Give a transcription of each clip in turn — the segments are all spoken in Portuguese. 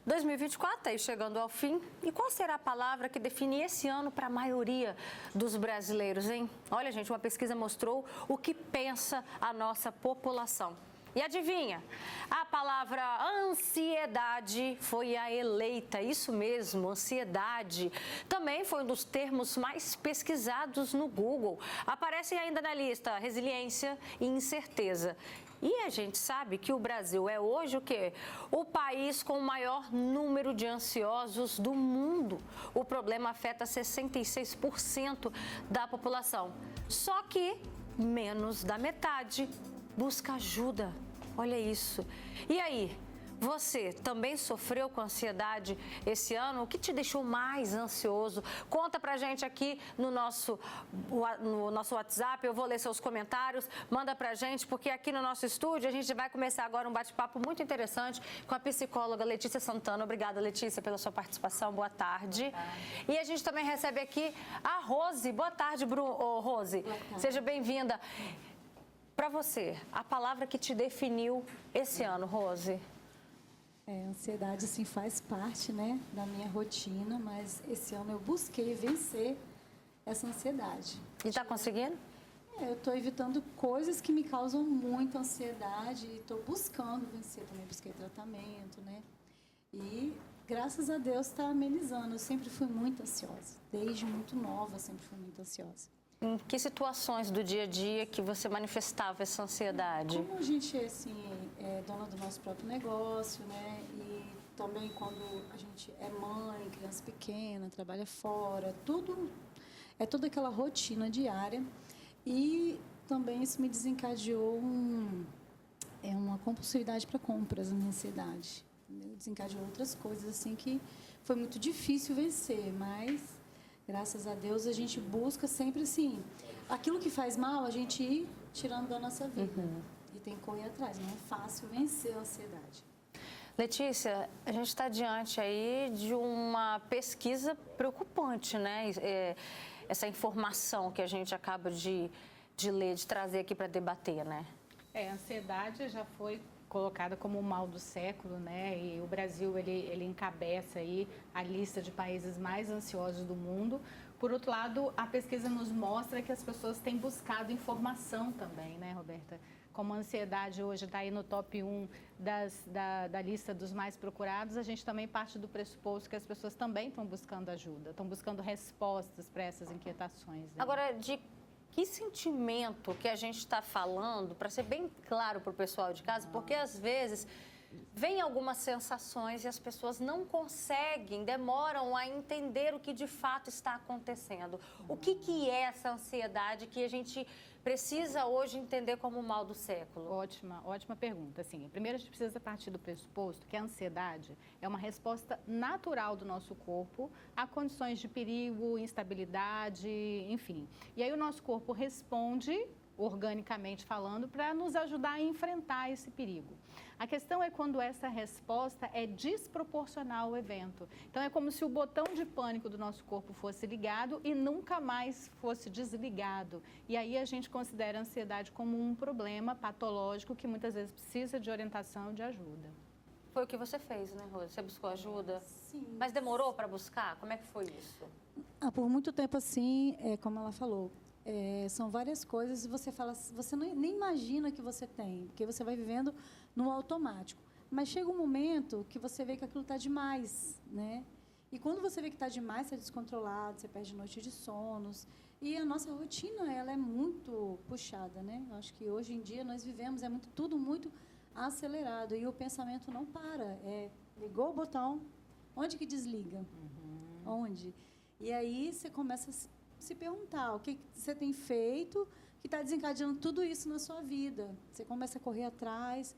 2024 está aí chegando ao fim. E qual será a palavra que define esse ano para a maioria dos brasileiros, hein? Olha, gente, uma pesquisa mostrou o que pensa a nossa população. E adivinha? A palavra ansiedade foi a eleita. Isso mesmo, ansiedade. Também foi um dos termos mais pesquisados no Google. Aparecem ainda na lista resiliência e incerteza. E a gente sabe que o Brasil é hoje o quê? O país com o maior número de ansiosos do mundo. O problema afeta 66% da população. Só que menos da metade busca ajuda. Olha isso. E aí, você também sofreu com ansiedade esse ano? O que te deixou mais ansioso? Conta pra gente aqui no nosso WhatsApp. Eu vou ler seus comentários. Manda pra gente, porque aqui no nosso estúdio a gente vai começar agora um bate-papo muito interessante com a psicóloga Letícia Santana. Obrigada, Letícia, pela sua participação. Boa tarde. Boa tarde. E a gente também recebe aqui a Rose. Boa tarde, Rose. Boa tarde. Seja bem-vinda. Para você, a palavra que te definiu esse ano, Rose? Ansiedade, assim, faz parte, né, da minha rotina, mas esse ano eu busquei vencer essa ansiedade. E está conseguindo? Eu estou evitando coisas que me causam muita ansiedade e estou buscando vencer. Também busquei tratamento, né? E, graças a Deus, está amenizando. Eu sempre fui muito ansiosa. Desde muito nova, sempre fui muito ansiosa. Em que situações do dia a dia que você manifestava essa ansiedade? Como a gente assim, é dona do nosso próprio negócio, né? E também quando a gente é mãe, criança pequena, trabalha fora, tudo é toda aquela rotina diária. E também isso me desencadeou uma compulsividade para compras, a minha ansiedade. Desencadeou outras coisas assim que foi muito difícil vencer, mas graças a Deus, a gente busca sempre assim, aquilo que faz mal, a gente ir tirando da nossa vida. E tem que correr atrás, não é fácil vencer a ansiedade. Letícia, a gente está diante aí de uma pesquisa preocupante, né? Essa informação que a gente acaba de ler, de trazer aqui para debater, né? A ansiedade já foi colocada como o mal do século, né? E o Brasil, ele encabeça aí a lista de países mais ansiosos do mundo. Por outro lado, a pesquisa nos mostra que as pessoas têm buscado informação também, né, Roberta? Como a ansiedade hoje está aí no top 1 da lista dos mais procurados, a gente também parte do pressuposto que as pessoas também estão buscando ajuda, estão buscando respostas para essas inquietações. Né? Agora, de que sentimento que a gente está falando, para ser bem claro para o pessoal de casa, porque às vezes vem algumas sensações e as pessoas não conseguem, demoram a entender o que de fato está acontecendo. O que é essa ansiedade que a gente precisa hoje entender como o mal do século? Ótima pergunta. Assim, primeiro a gente precisa partir do pressuposto que a ansiedade é uma resposta natural do nosso corpo a condições de perigo, instabilidade, enfim. E aí o nosso corpo responde organicamente falando, para nos ajudar a enfrentar esse perigo. A questão é quando essa resposta é desproporcional ao evento. Então, é como se o botão de pânico do nosso corpo fosse ligado e nunca mais fosse desligado. E aí a gente considera a ansiedade como um problema patológico que muitas vezes precisa de orientação e de ajuda. Foi o que você fez, né, Rose? Você buscou ajuda? Sim. Mas demorou para buscar? Como é que foi isso? Por muito tempo assim, como ela falou, são várias coisas e você fala, você nem imagina que você tem, porque você vai vivendo no automático. Mas chega um momento que você vê que aquilo está demais, né? E quando você vê que está demais, você é descontrolado, você perde noite de sonos. E a nossa rotina, ela é muito puxada, né? Eu acho que hoje em dia nós vivemos, tudo muito acelerado e o pensamento não para. Ligou o botão, onde que desliga? Onde? E aí você começa a se perguntar o que você tem feito que está desencadeando tudo isso na sua vida. Você começa a correr atrás.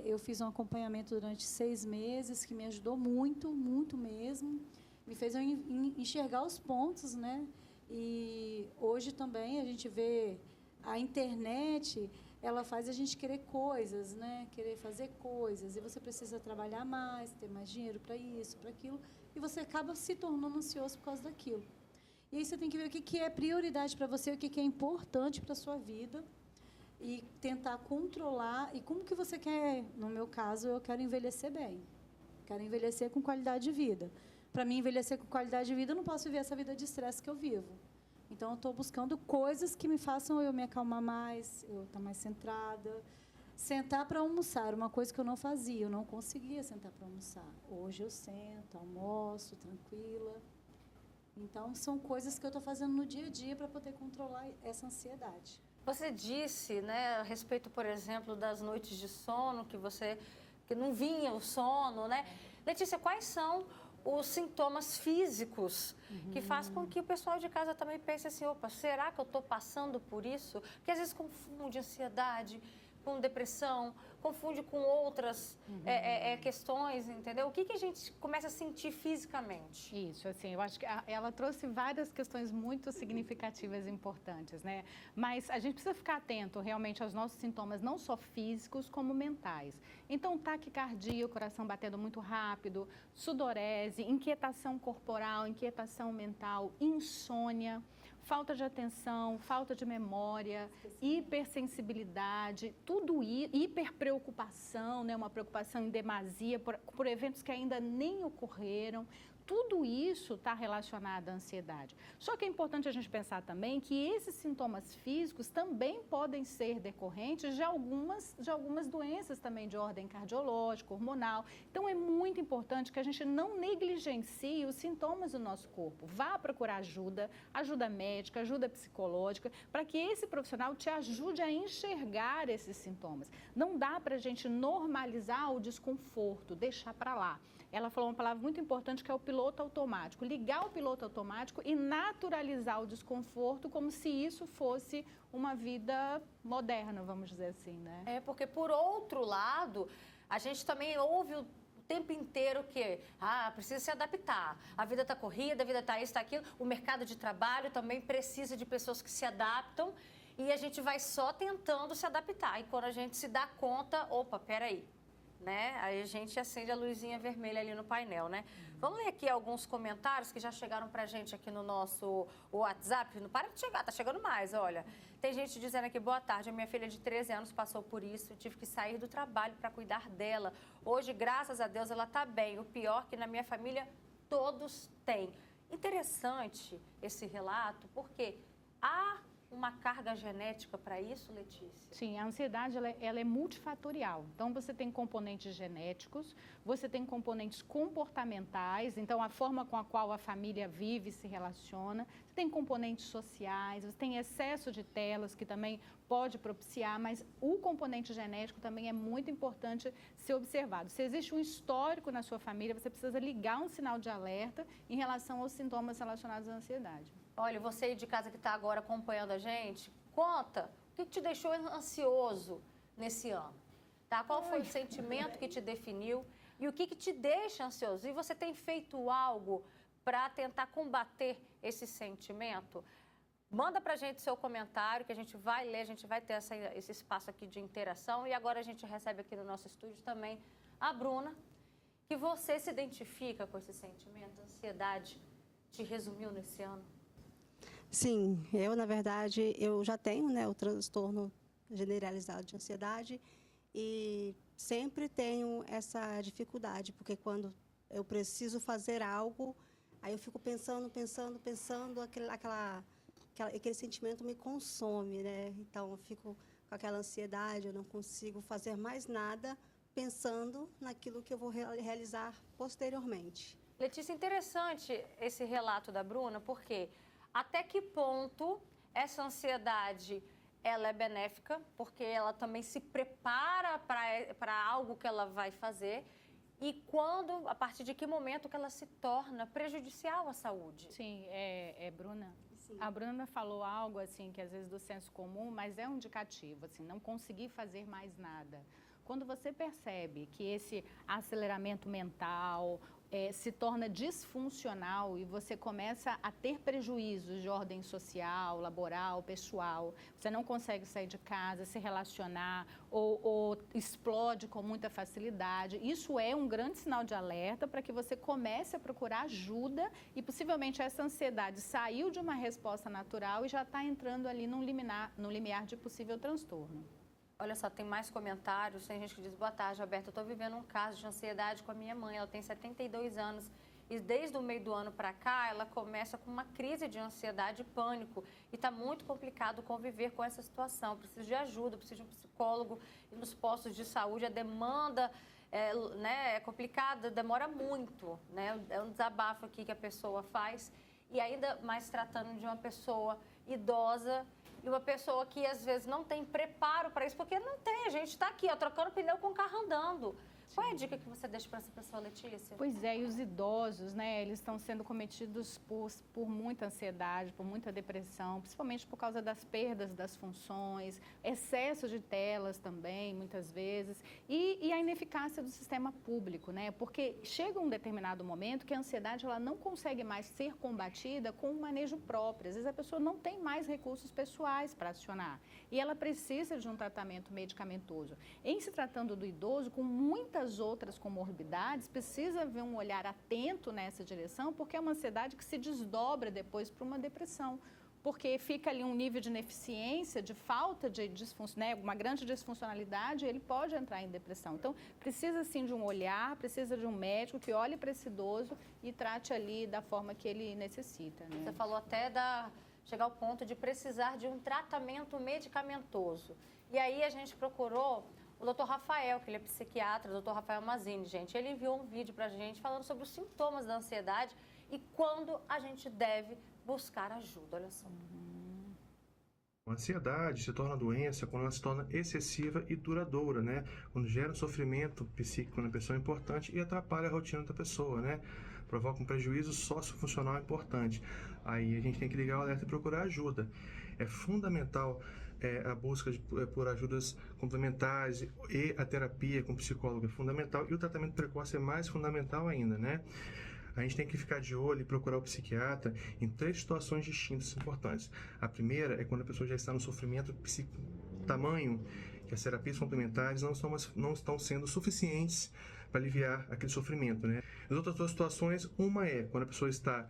Eu fiz um acompanhamento durante 6 meses que me ajudou muito, muito mesmo. Me fez eu enxergar os pontos, né? E hoje também a gente vê a internet, ela faz a gente querer coisas, né? Querer fazer coisas. E você precisa trabalhar mais, ter mais dinheiro para isso, para aquilo. E você acaba se tornando ansioso por causa daquilo. E aí você tem que ver o que é prioridade para você, o que é importante para a sua vida e tentar controlar. E como que você quer, no meu caso, eu quero envelhecer bem. quero envelhecer com qualidade de vida. Para mim, envelhecer com qualidade de vida, eu não posso viver essa vida de estresse que eu vivo. Então, eu estou buscando coisas que me façam eu me acalmar mais, eu estar mais centrada. Sentar para almoçar, uma coisa que eu não fazia, eu não conseguia sentar para almoçar. Hoje eu sento, almoço, tranquila. Então, são coisas que eu estou fazendo no dia a dia para poder controlar essa ansiedade. Você disse, né, a respeito, por exemplo, das noites de sono, que não vinha o sono, né? Letícia, quais são os sintomas físicos que faz com que o pessoal de casa também pense assim, opa, será que eu estou passando por isso? Porque às vezes confunde ansiedade com depressão, confunde com outras questões, entendeu? O que a gente começa a sentir fisicamente? Isso, assim, eu acho que ela trouxe várias questões muito significativas e importantes, né? Mas a gente precisa ficar atento realmente aos nossos sintomas, não só físicos, como mentais. Então, taquicardia, o coração batendo muito rápido, sudorese, inquietação corporal, inquietação mental, insônia, falta de atenção, falta de memória, hipersensibilidade, tudo isso, hiperpreocupação, né, uma preocupação em demasia por eventos que ainda nem ocorreram. Tudo isso está relacionado à ansiedade. Só que é importante a gente pensar também que esses sintomas físicos também podem ser decorrentes de algumas doenças também de ordem cardiológica, hormonal. Então, é muito importante que a gente não negligencie os sintomas do nosso corpo. Vá procurar ajuda médica, ajuda psicológica, para que esse profissional te ajude a enxergar esses sintomas. Não dá para a gente normalizar o desconforto, deixar para lá. Ela falou uma palavra muito importante que é o piloto automático. Ligar o piloto automático e naturalizar o desconforto como se isso fosse uma vida moderna, vamos dizer assim, né? É, porque por outro lado, a gente também ouve o tempo inteiro que, precisa se adaptar. A vida está corrida, a vida está isso, está aquilo. O mercado de trabalho também precisa de pessoas que se adaptam e a gente vai só tentando se adaptar. E quando a gente se dá conta, opa, peraí. Né? Aí a gente acende a luzinha vermelha ali no painel, né? Vamos ler aqui alguns comentários que já chegaram pra gente aqui no nosso WhatsApp. Não para de chegar, tá chegando mais, olha. Tem gente dizendo aqui, boa tarde, a minha filha de 13 anos passou por isso, tive que sair do trabalho para cuidar dela. Hoje, graças a Deus, ela tá bem. O pior que na minha família todos têm. Interessante esse relato, porque há uma carga genética para isso, Letícia? Sim, a ansiedade ela é multifatorial. Então, você tem componentes genéticos, você tem componentes comportamentais, então a forma com a qual a família vive e se relaciona, você tem componentes sociais, você tem excesso de telas que também pode propiciar, mas o componente genético também é muito importante ser observado. Se existe um histórico na sua família, você precisa ligar um sinal de alerta em relação aos sintomas relacionados à ansiedade. Olha, você aí de casa que está agora acompanhando a gente, conta o que te deixou ansioso nesse ano, tá? Qual foi o sentimento que te definiu e o que te deixa ansioso? E você tem feito algo para tentar combater esse sentimento? Manda para a gente seu comentário, que a gente vai ler, a gente vai ter esse espaço aqui de interação. E agora a gente recebe aqui no nosso estúdio também a Bruna, que você se identifica com esse sentimento, a ansiedade te resumiu nesse ano? Sim, na verdade, eu já tenho, né, o transtorno generalizado de ansiedade e sempre tenho essa dificuldade, porque quando eu preciso fazer algo, aí eu fico pensando, aquele sentimento me consome, né? Então, eu fico com aquela ansiedade, eu não consigo fazer mais nada pensando naquilo que eu vou realizar posteriormente. Letícia, interessante esse relato da Bruna, porque até que ponto essa ansiedade ela é benéfica, porque ela também se prepara para algo que ela vai fazer, e quando, a partir de que momento que ela se torna prejudicial à saúde? Sim, Bruna. Sim. A Bruna falou algo assim que às vezes do senso comum, mas é um indicativo, assim, não conseguir fazer mais nada. Quando você percebe que esse aceleramento mental se torna disfuncional e você começa a ter prejuízos de ordem social, laboral, pessoal, você não consegue sair de casa, se relacionar ou explode com muita facilidade, isso é um grande sinal de alerta para que você comece a procurar ajuda e possivelmente essa ansiedade saiu de uma resposta natural e já está entrando ali num limiar de possível transtorno. Olha só, tem mais comentários, tem gente que diz, boa tarde, Roberta, eu estou vivendo um caso de ansiedade com a minha mãe, ela tem 72 anos e desde o meio do ano para cá ela começa com uma crise de ansiedade e pânico e está muito complicado conviver com essa situação, preciso de ajuda, preciso de um psicólogo e nos postos de saúde a demanda é complicada, demora muito, né? É um desabafo aqui que a pessoa faz e ainda mais tratando de uma pessoa idosa e uma pessoa que às vezes não tem preparo para isso, porque não tem, a gente está aqui, ó, trocando pneu com o carro andando. Qual é a dica que você deixa para essa pessoa, Letícia? Pois é, e os idosos, né, eles estão sendo cometidos por muita ansiedade, por muita depressão, principalmente por causa das perdas das funções, excesso de telas também, muitas vezes, e a ineficácia do sistema público, né, porque chega um determinado momento que a ansiedade ela não consegue mais ser combatida com um manejo próprio. Às vezes a pessoa não tem mais recursos pessoais para acionar e ela precisa de um tratamento medicamentoso. Em se tratando do idoso, com muitas outras comorbidades, precisa haver um olhar atento nessa direção, porque é uma ansiedade que se desdobra depois para uma depressão, porque fica ali um nível de ineficiência, de falta de disfunção, né, uma grande disfuncionalidade, ele pode entrar em depressão. Então, precisa sim de um olhar, precisa de um médico que olhe para esse idoso e trate ali da forma que ele necessita. Né? Você falou até chegar ao ponto de precisar de um tratamento medicamentoso. E aí a gente procurou o doutor Rafael, que ele é psiquiatra, o doutor Rafael Mazini, gente. Ele enviou um vídeo para a gente falando sobre os sintomas da ansiedade e quando a gente deve buscar ajuda. Olha só. A ansiedade se torna doença quando ela se torna excessiva e duradoura, né? Quando gera um sofrimento psíquico na pessoa importante e atrapalha a rotina da pessoa, né? Provoca um prejuízo sociofuncional importante. Aí a gente tem que ligar o alerta e procurar ajuda. É fundamental a busca por ajudas complementares e a terapia com psicólogo é fundamental e o tratamento precoce é mais fundamental ainda, né? A gente tem que ficar de olho e procurar o psiquiatra em 3 situações distintas importantes. A primeira é quando a pessoa já está no sofrimento tamanho que as terapias complementares não estão sendo suficientes para aliviar aquele sofrimento, né? As outras 2 situações, uma é quando a pessoa está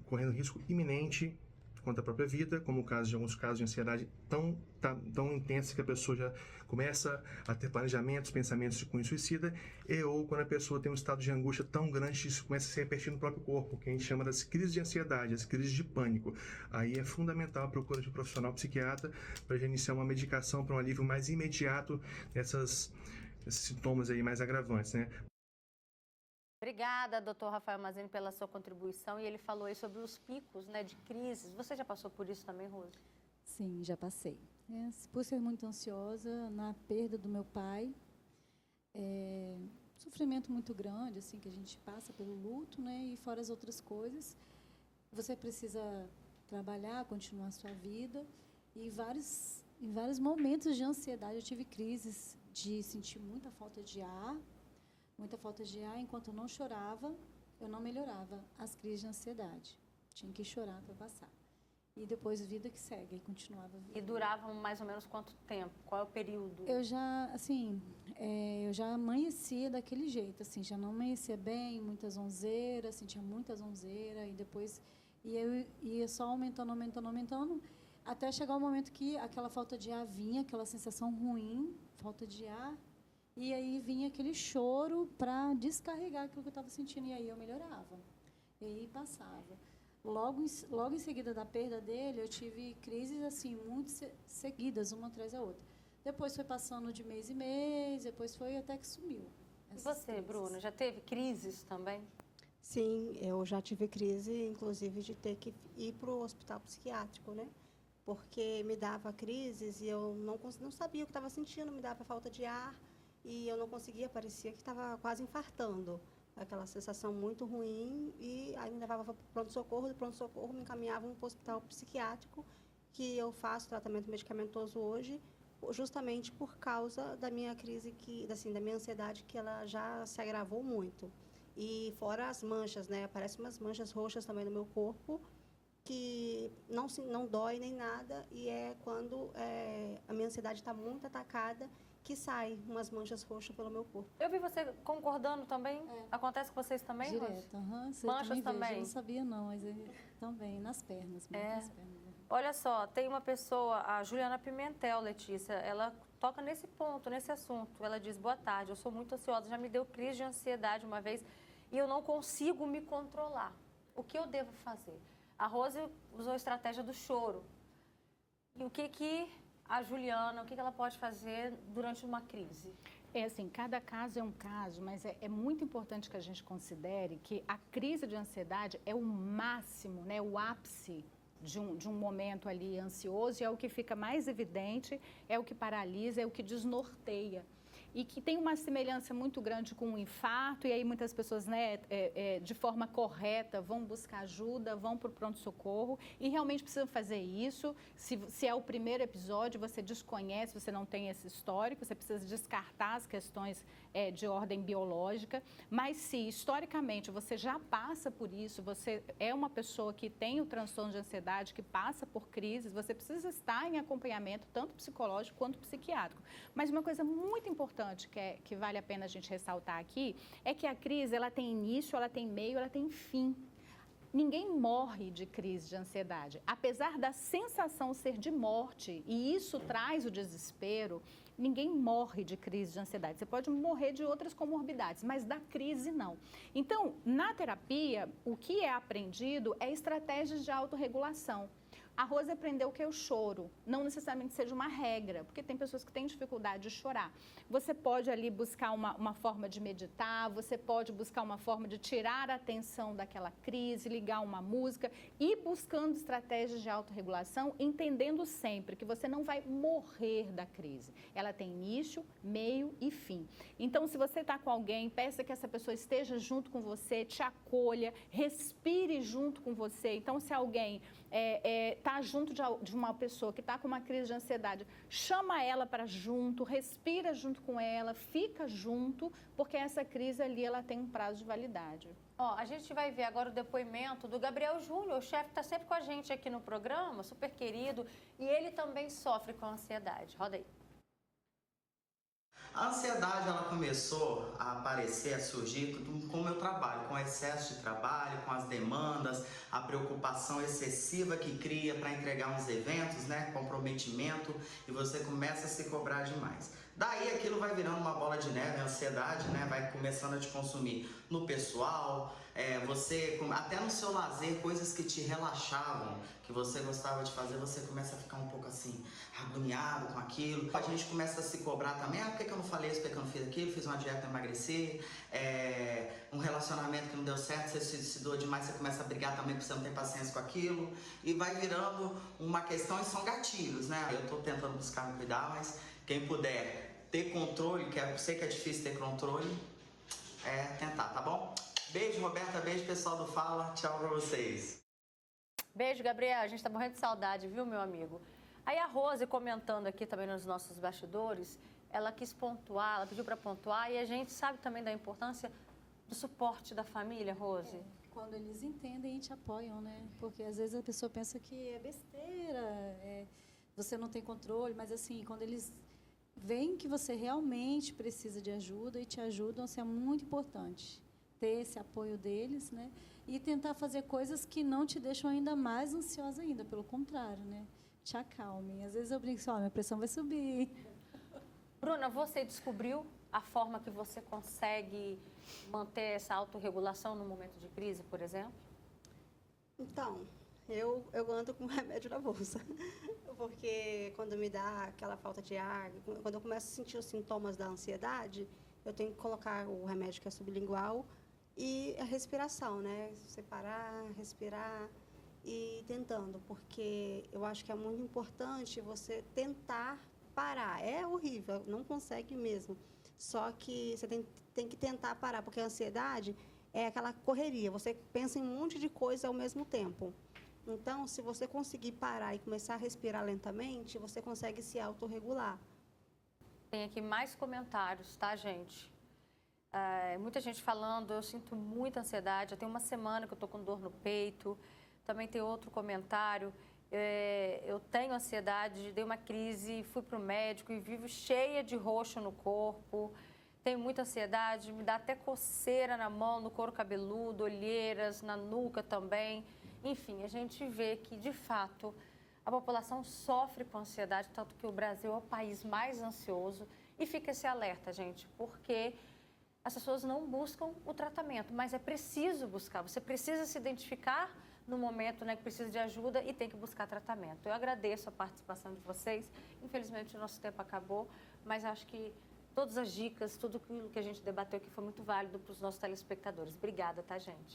correndo risco iminente contra a própria vida, como o caso de alguns casos de ansiedade tão intensa que a pessoa já começa a ter planejamentos, pensamentos de cunho suicida, ou quando a pessoa tem um estado de angústia tão grande que isso começa a se repetir no próprio corpo, que a gente chama das crises de ansiedade, as crises de pânico. Aí é fundamental a procura de um profissional psiquiatra para iniciar uma medicação para um alívio mais imediato desses sintomas aí mais agravantes, né? Obrigada, doutor Rafael Mazini, pela sua contribuição. E ele falou aí sobre os picos, né, de crises. Você já passou por isso também, Rose? Sim, já passei. Por ser muito ansiosa, na perda do meu pai, sofrimento muito grande, assim, que a gente passa pelo luto, né, e fora as outras coisas. Você precisa trabalhar, continuar a sua vida. E em vários momentos de ansiedade, eu tive crises de sentir muita falta de ar, enquanto eu não chorava, eu não melhorava as crises de ansiedade. Tinha que chorar para passar. E depois vida que segue, e continuava vivendo. E duravam mais ou menos quanto tempo? Qual é o período? Eu já amanhecia daquele jeito, assim, já não amanhecia bem, muita zonzeira, sentia muita zonzeira, e depois eu ia só aumentando, até chegar o momento que aquela falta de ar vinha, aquela sensação ruim, falta de ar, e aí vinha aquele choro para descarregar aquilo que eu estava sentindo. E aí eu melhorava. E aí passava. Logo em seguida da perda dele, eu tive crises assim, muito seguidas, uma atrás da outra. Depois foi passando de mês em mês, depois foi até que sumiu. E você, Bruna, já teve crises também? Sim, eu já tive crise, inclusive, de ter que ir para o hospital psiquiátrico, né? Porque me dava crises e eu não sabia o que estava sentindo, me dava falta de ar. E eu não conseguia, parecia que estava quase infartando. Aquela sensação muito ruim, e aí me levava para o pronto-socorro, do pronto-socorro me encaminhavam para o hospital psiquiátrico, que eu faço tratamento medicamentoso hoje, justamente por causa da minha crise, da minha ansiedade, que ela já se agravou muito. E fora as manchas, né? Aparecem umas manchas roxas também no meu corpo, que não dói nem nada, e é quando a minha ansiedade está muito atacada, que sai umas manchas roxas pelo meu corpo. Eu vi você concordando também. Acontece com vocês também, direto, manchas também? Eu não sabia não, mas também, nas pernas. Nas pernas. Olha só, tem uma pessoa, a Juliana Pimentel, Letícia, ela toca nesse ponto, nesse assunto. Ela diz, boa tarde, eu sou muito ansiosa, já me deu crise de ansiedade uma vez e eu não consigo me controlar. O que eu devo fazer? A Rose usou a estratégia do choro. E o que a Juliana, o que ela pode fazer durante uma crise? É assim, cada caso é um caso, mas é muito importante que a gente considere que a crise de ansiedade é o máximo, né, o ápice de um momento ali ansioso, e é o que fica mais evidente, é o que paralisa, é o que desnorteia. E que tem uma semelhança muito grande com o infarto, e aí muitas pessoas, né, de forma correta, vão buscar ajuda, vão para o pronto-socorro, e realmente precisam fazer isso. Se é o primeiro episódio, você desconhece, você não tem esse histórico, você precisa descartar as questões de ordem biológica, mas se historicamente você já passa por isso, você é uma pessoa que tem o transtorno de ansiedade, que passa por crises, você precisa estar em acompanhamento, tanto psicológico quanto psiquiátrico. Mas uma coisa muito importante que vale a pena a gente ressaltar aqui é que a crise, ela tem início, ela tem meio, ela tem fim. Ninguém morre de crise de ansiedade. Apesar da sensação ser de morte, e isso traz o desespero, ninguém morre de crise de ansiedade. Você pode morrer de outras comorbidades, mas da crise não. Então, na terapia, o que é aprendido é estratégias de autorregulação. A Rose aprendeu que é o choro, não necessariamente seja uma regra, porque tem pessoas que têm dificuldade de chorar. Você pode ali buscar uma forma de meditar, você pode buscar uma forma de tirar a atenção daquela crise, ligar uma música e buscando estratégias de autorregulação, entendendo sempre que você não vai morrer da crise. Ela tem início, meio e fim. Então, se você está com alguém, peça que essa pessoa esteja junto com você, te acolha, respire junto com você. Então, se alguém está junto de uma pessoa que está com uma crise de ansiedade, chama ela para junto, respira junto com ela, fica junto, porque essa crise ali ela tem um prazo de validade. Ó, a gente vai ver agora o depoimento do Gabriel Júnior, o chefe que está sempre com a gente aqui no programa, super querido, e ele também sofre com ansiedade. Roda aí. A ansiedade ela começou a aparecer, a surgir com o meu trabalho, com o excesso de trabalho, com as demandas, a preocupação excessiva que cria para entregar uns eventos, né, comprometimento, e você começa a se cobrar demais. Daí aquilo vai virando uma bola de neve, a ansiedade, né, vai começando a te consumir no pessoal, você, até no seu lazer, coisas que te relaxavam, que você gostava de fazer, você começa a ficar um pouco assim, agoniado com aquilo. A gente começa a se cobrar também, por que eu não falei isso, por que eu não fiz aquilo, fiz uma dieta para emagrecer, um relacionamento que não deu certo, você se suicidou demais, você começa a brigar também porque você não tem paciência com aquilo, e vai virando uma questão, e são gatilhos, né? Eu tô tentando buscar me cuidar, mas quem puder ter controle, que eu sei que é difícil ter controle, tentar, tá bom? Beijo, Roberta, beijo, pessoal do Fala, tchau pra vocês. Beijo, Gabriel, a gente tá morrendo de saudade, viu, meu amigo? Aí a Rose comentando aqui também nos nossos bastidores, ela quis pontuar, ela pediu para pontuar, e a gente sabe também da importância do suporte da família, Rose. Quando eles entendem e te apoiam, né? Porque às vezes a pessoa pensa que é besteira, você não tem controle, mas assim, quando eles veem que você realmente precisa de ajuda e te ajudam, assim, é muito importante ter esse apoio deles, né? E tentar fazer coisas que não te deixam ainda mais ansiosa ainda, pelo contrário, né? Te acalmem. Às vezes eu brinco assim, minha pressão vai subir. Bruna, você descobriu a forma que você consegue manter essa autorregulação no momento de crise, por exemplo? Então, eu ando com remédio na bolsa, porque quando me dá aquela falta de ar, quando eu começo a sentir os sintomas da ansiedade, eu tenho que colocar o remédio que é sublingual e a respiração, né? Separar, respirar e tentando, porque eu acho que é muito importante você tentar parar. É horrível, não consegue mesmo, só que você tem que tentar parar, porque a ansiedade é aquela correria, você pensa em um monte de coisa ao mesmo tempo. Então, se você conseguir parar e começar a respirar lentamente, você consegue se autorregular. Tem aqui mais comentários, tá, gente? Muita gente falando, eu sinto muita ansiedade, já tem uma semana que eu tô com dor no peito. Também tem outro comentário, eu tenho ansiedade, dei uma crise, fui para o médico e vivo cheia de roxo no corpo. Tenho muita ansiedade, me dá até coceira na mão, no couro cabeludo, olheiras, na nuca também. Enfim, a gente vê que, de fato, A população sofre com ansiedade, tanto que o Brasil é o país mais ansioso. E fica esse alerta, gente, porque as pessoas não buscam o tratamento, mas é preciso buscar. Você precisa se identificar no momento, né, que precisa de ajuda e tem que buscar tratamento. Eu agradeço a participação de vocês. Infelizmente, o nosso tempo acabou, mas acho que todas as dicas, tudo aquilo que a gente debateu aqui foi muito válido para os nossos telespectadores. Obrigada, tá, gente?